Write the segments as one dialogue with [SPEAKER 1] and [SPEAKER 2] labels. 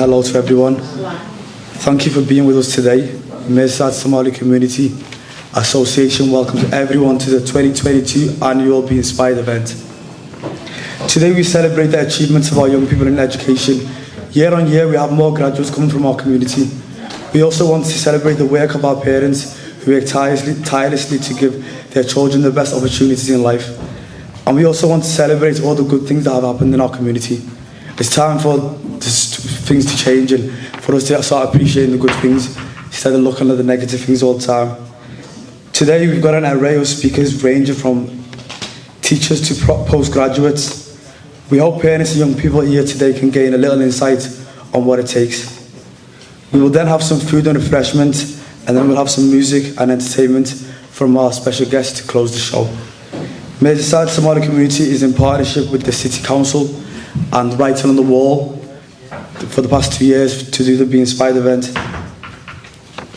[SPEAKER 1] hello to everyone. Thank you for being with us today. Mirsad Somali Community Association welcomes everyone to the 2022 annual Be Inspired event. Today we celebrate the achievements of our young people in education. Year on year we have more graduates coming from our community. We also want to celebrate the work of our parents who work tirelessly to give their children the best opportunities in life. And we also want to celebrate all the good things that have happened in our community. It's time for things to change and for us to start appreciating the good things instead of looking at the negative things all the time. Today we've got an array of speakers ranging from teachers to postgraduates. We hope parents and young people here today can gain a little insight on what it takes. We will then have some food and refreshment, and then we'll have some music and entertainment from our special guests to close the show. Mirsad Somali Community is in partnership with the City Council and Writing on the Wall for the past 2 years to do the Be Inspired event.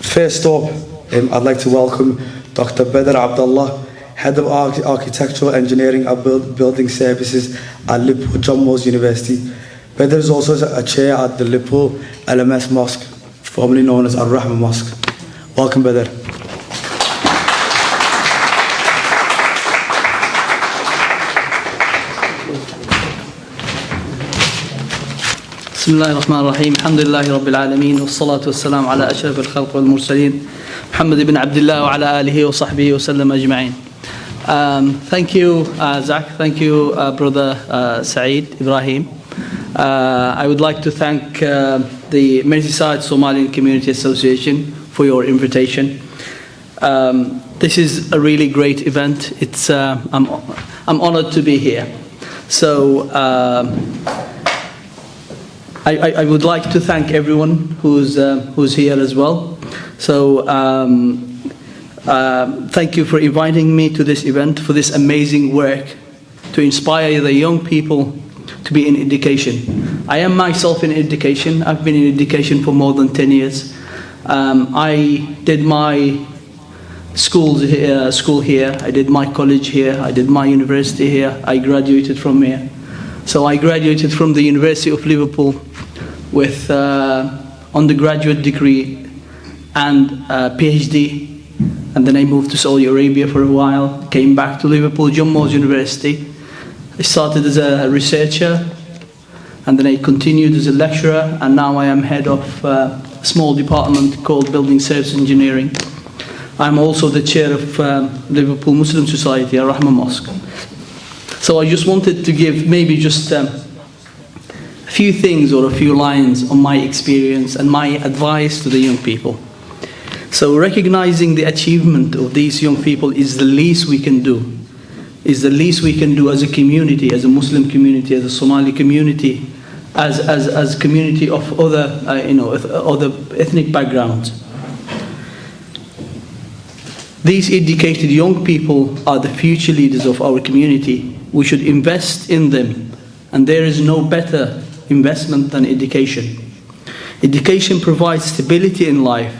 [SPEAKER 1] First up, I'd like to welcome Dr. Badr Abdullah, Head of Architectural Engineering and Building Services at Liverpool John Moores University. Badr is also a chair at the Liverpool LMS Mosque, formerly known as Al-Rahma Mosque. Welcome, Badr.
[SPEAKER 2] بسم الله الرحمن الرحيم الحمد لله رب العالمين والصلاة والسلام على أشرف الخلق والمرسلين محمد بن عبد الله وعلى آله وصحبه وسلم أجمعين. Thank you, Zach. Thank you, brother Saeed Ibrahim. I would like to thank the Merseyside Somalian Community Association for your invitation. This is a really great event. I'm honored to be here. So I would like to thank everyone who's here as well. So thank you for inviting me to this event, for this amazing work to inspire the young people to be in education. I am myself in education. I've been in education for more than 10 years. I did my school here. I did my college here. I did my university here. I graduated from here. So I graduated from the University of Liverpool with undergraduate degree and PhD, and then I moved to Saudi Arabia for a while, came back to Liverpool John Moores University. I started as a researcher, and then I continued as a lecturer, and now I am head of a small department called Building Service Engineering. I'm also the chair of Liverpool Muslim Society, Al-Rahma Mosque. So I just wanted to give maybe just a few things or a few lines on my experience and my advice to the young people. So recognizing the achievement of these young people is the least we can do. Is the least we can do as a community, as a Muslim community, as a Somali community, as community of other other ethnic backgrounds. These educated young people are the future leaders of our community. We should invest in them, and there is no better investment than education. Education provides stability in life,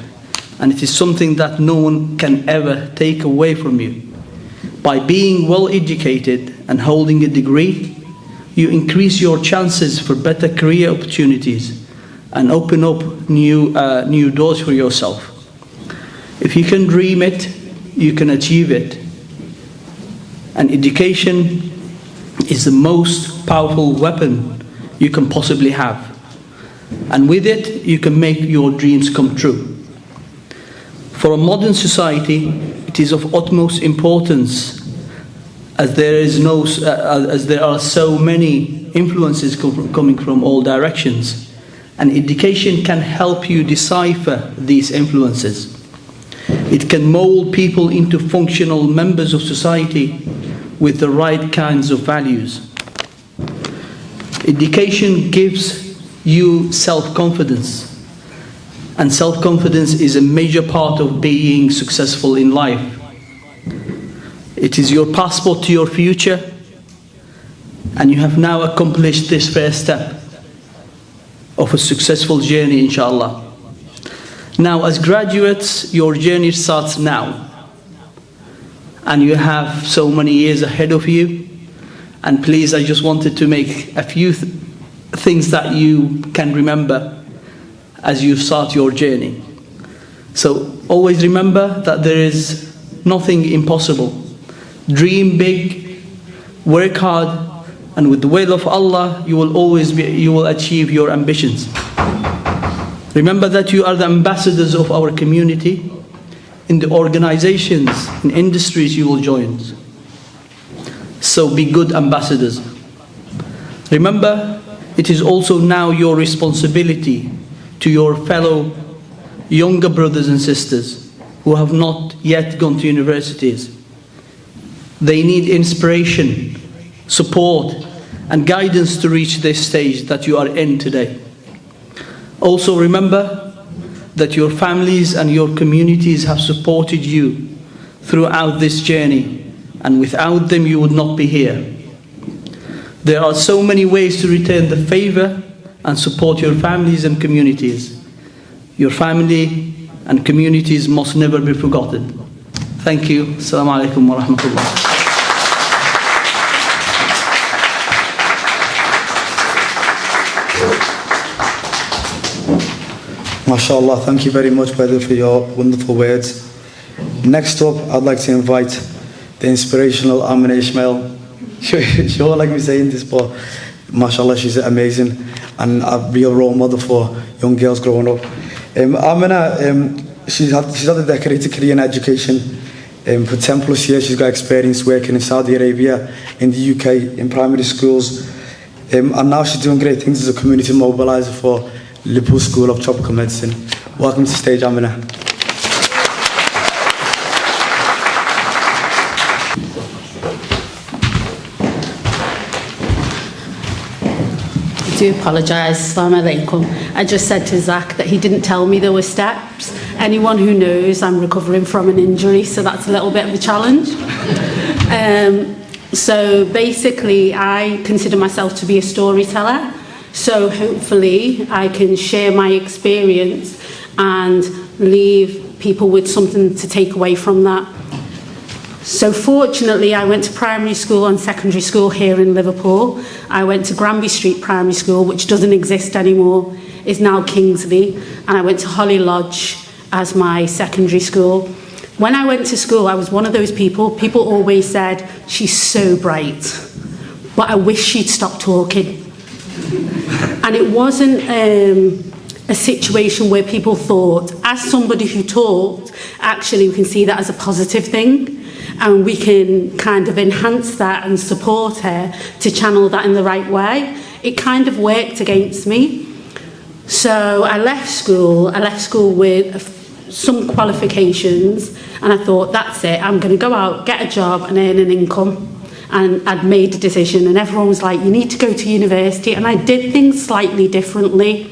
[SPEAKER 2] and it is something that no one can ever take away from you. By being well educated and holding a degree, you increase your chances for better career opportunities and open up new doors for yourself. If you can dream it, you can achieve it. And education is the most powerful weapon you can possibly have. And with it, you can make your dreams come true. For a modern society, it is of utmost importance, as there are so many influences coming from all directions, and education can help you decipher these influences. It can mold people into functional members of society with the right kinds of values. Education gives you self-confidence, and self-confidence is a major part of being successful in life. It is your passport to your future, and you have now accomplished this first step of a successful journey, inshallah. Now, as graduates, your journey starts now, and you have so many years ahead of you. And please, I just wanted to make a few things that you can remember. as you start your journey. So always remember that there is nothing impossible. Dream big, work hard, and with the will of Allah, you will achieve your ambitions. Remember that you are the ambassadors of our community in the organizations and industries you will join. So be good ambassadors. Remember, it is also now your responsibility to your fellow younger brothers and sisters who have not yet gone to universities. They need inspiration, support, and guidance to reach this stage that you are in today. Also remember that your families and your communities have supported you throughout this journey, and without them you would not be here. There are so many ways to return the favor and support your families and communities. Your family and communities must never be forgotten. Thank you. Assalamu alaikum wa rahmatullah.
[SPEAKER 1] MashaAllah, thank you very much, brother, for your wonderful words. Next up, I'd like to invite the inspirational Amina Ismail. She won't like me saying this, but MashaAllah, she's amazing and a real role model for young girls growing up. Amina, she's had a decorated career in education. For 10 plus years, she's got experience working in Saudi Arabia, in the UK, in primary schools. And now she's doing great things as a community mobilizer for Liverpool School of Tropical Medicine. Welcome to the stage, Amina.
[SPEAKER 3] I do apologise. Assalamu alaikum. I just said to Zach that he didn't tell me there were steps. Anyone who knows, I'm recovering from an injury, so that's a little bit of a challenge. So basically, I consider myself to be a storyteller. So hopefully I can share my experience and leave people with something to take away from that. So fortunately, I went to primary school and secondary school here in Liverpool. I went to Granby Street Primary School, which doesn't exist anymore, is now Kingsley. And I went to Holly Lodge as my secondary school. When I went to school, I was one of those people always said, she's so bright, but I wish she'd stop talking. And it wasn't a situation where people thought, as somebody who talked, actually we can see that as a positive thing, and we can kind of enhance that and support her to channel that in the right way. It kind of worked against me. So I left school with some qualifications, and I thought, that's it, I'm going to go out, get a job and earn an income. And I'd made a decision, and everyone was like, you need to go to university. And I did things slightly differently.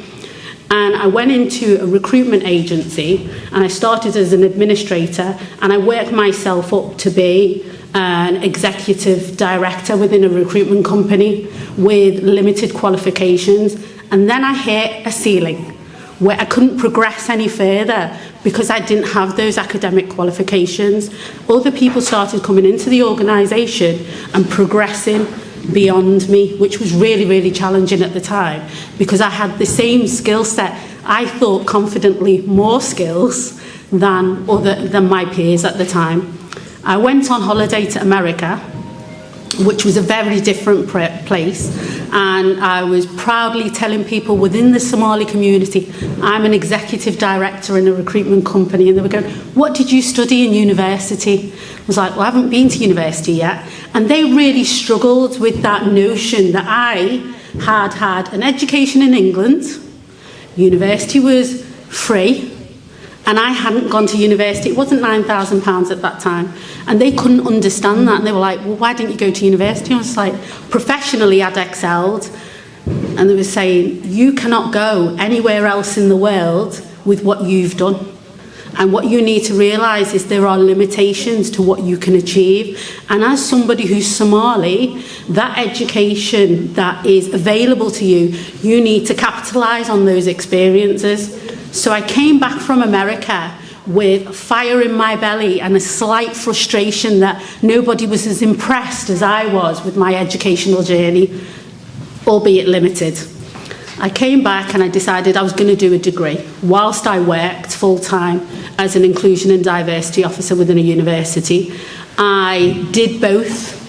[SPEAKER 3] And I went into a recruitment agency, and I started as an administrator, and I worked myself up to be an executive director within a recruitment company with limited qualifications. And then I hit a ceiling where I couldn't progress any further because I didn't have those academic qualifications. Other people started coming into the organisation and progressing beyond me, which was really, really challenging at the time because I had the same skill set. I thought confidently more skills than my peers at the time. I went on holiday to America, which was a very different place, and I was proudly telling people within the Somali community, I'm an executive director in a recruitment company, and they were going, what did you study in university? I was like, well, I haven't been to university yet. And they really struggled with that notion that I had an education in England, university was free, and I hadn't gone to university. It wasn't £9,000 at that time. And they couldn't understand that. And they were like, well, why didn't you go to university? I was like, professionally, I'd excelled. And they were saying, you cannot go anywhere else in the world with what you've done. And what you need to realise is there are limitations to what you can achieve. And as somebody who's Somali, that education that is available to you, you need to capitalise on those experiences. So I came back from America with fire in my belly and a slight frustration that nobody was as impressed as I was with my educational journey, albeit limited. I came back and I decided I was going to do a degree whilst I worked full-time as an inclusion and diversity officer within a university. I did both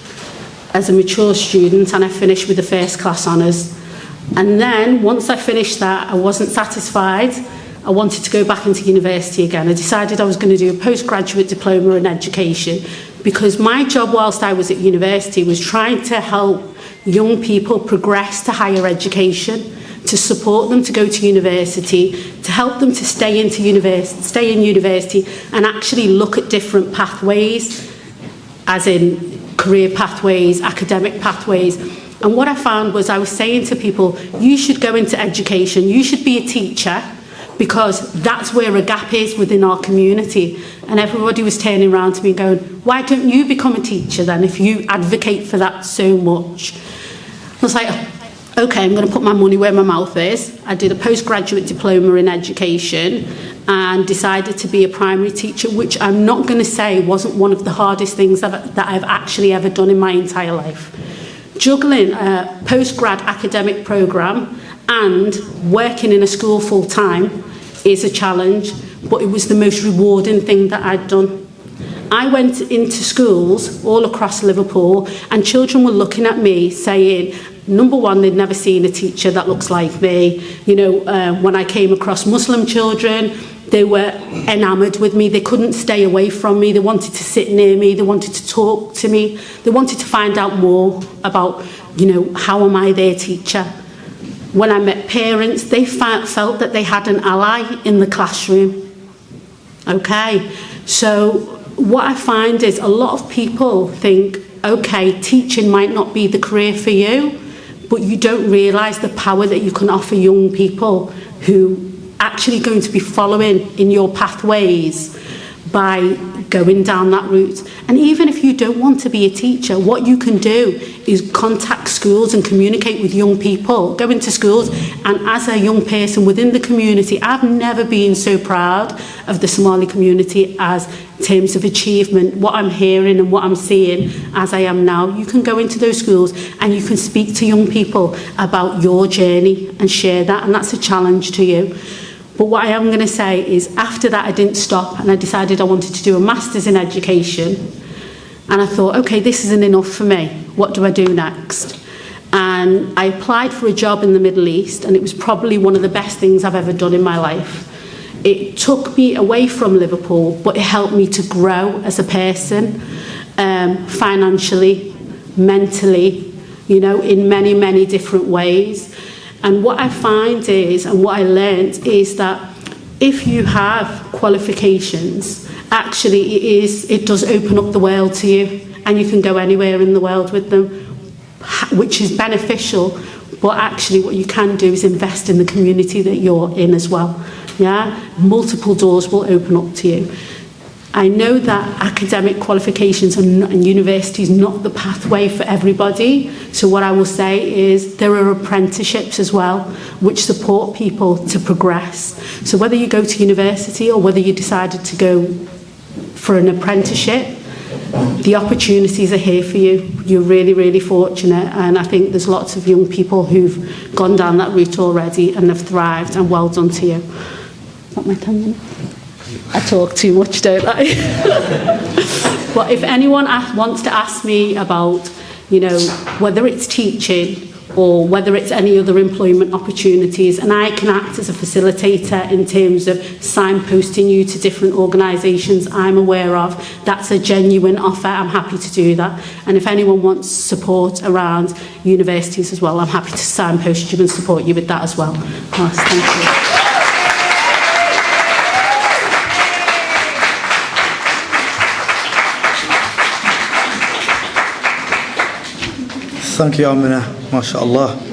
[SPEAKER 3] as a mature student, and I finished with the first class honours. And then once I finished that, I wasn't satisfied. I wanted to go back into university again. I decided I was going to do a postgraduate diploma in education, because my job whilst I was at university was trying to help young people progress to higher education, to support them to go to university, to help them to stay in university and actually look at different pathways, as in career pathways, academic pathways. And what I found was I was saying to people, you should go into education, you should be a teacher, because that's where a gap is within our community. And everybody was turning around to me and going, why don't you become a teacher then, if you advocate for that so much? I was like, okay, I'm going to put my money where my mouth is. I did a postgraduate diploma in education and decided to be a primary teacher, which I'm not going to say wasn't one of the hardest things that I've actually ever done in my entire life. Juggling a postgrad academic programme and working in a school full-time is a challenge, but it was the most rewarding thing that I'd done. I went into schools all across Liverpool and children were looking at me saying, number one, they'd never seen a teacher that looks like me. You know, when I came across Muslim children, they were enamoured with me. They couldn't stay away from me. They wanted to sit near me. They wanted to talk to me. They wanted to find out more about, you know, how am I their teacher? When I met parents, they felt that they had an ally in the classroom. Okay, so what I find is a lot of people think, okay, teaching might not be the career for you, but you don't realise the power that you can offer young people who actually going to be following in your pathways by going down that route. And even if you don't want to be a teacher, what you can do is contact schools and communicate with young people, go into schools. And as a young person within the community, I've never been so proud of the Somali community as in terms of achievement, what I'm hearing and what I'm seeing as I am now. You can go into those schools and you can speak to young people about your journey and share that, and that's a challenge to you. But what I am going to say is after that I didn't stop, and I decided I wanted to do a master's in education. And I thought, okay, this isn't enough for me. What do I do next? And I applied for a job in the Middle East, and it was probably one of the best things I've ever done in my life. It took me away from Liverpool, but it helped me to grow as a person, financially, mentally, you know, in many, many different ways. And what I find is, and what I learned is that if you have qualifications, actually it does open up the world to you, and you can go anywhere in the world with them, which is beneficial. But actually what you can do is invest in the community that you're in as well. Yeah, multiple doors will open up to you. I know that academic qualifications and university is not the pathway for everybody. So what I will say is there are apprenticeships as well, which support people to progress. So whether you go to university or whether you decided to go for an apprenticeship, the opportunities are here for you. You're really, really fortunate. And I think there's lots of young people who've gone down that route already and have thrived, and well done to you. Want my 10 minutes? I talk too much, don't I? But if anyone wants to ask me about, you know, whether it's teaching or whether it's any other employment opportunities, and I can act as a facilitator in terms of signposting you to different organisations I'm aware of, that's a genuine offer. I'm happy to do that. And if anyone wants support around universities as well, I'm happy to signpost you and support you with that as well. Yes, thank you.
[SPEAKER 1] Thank you, Amina. MashaAllah.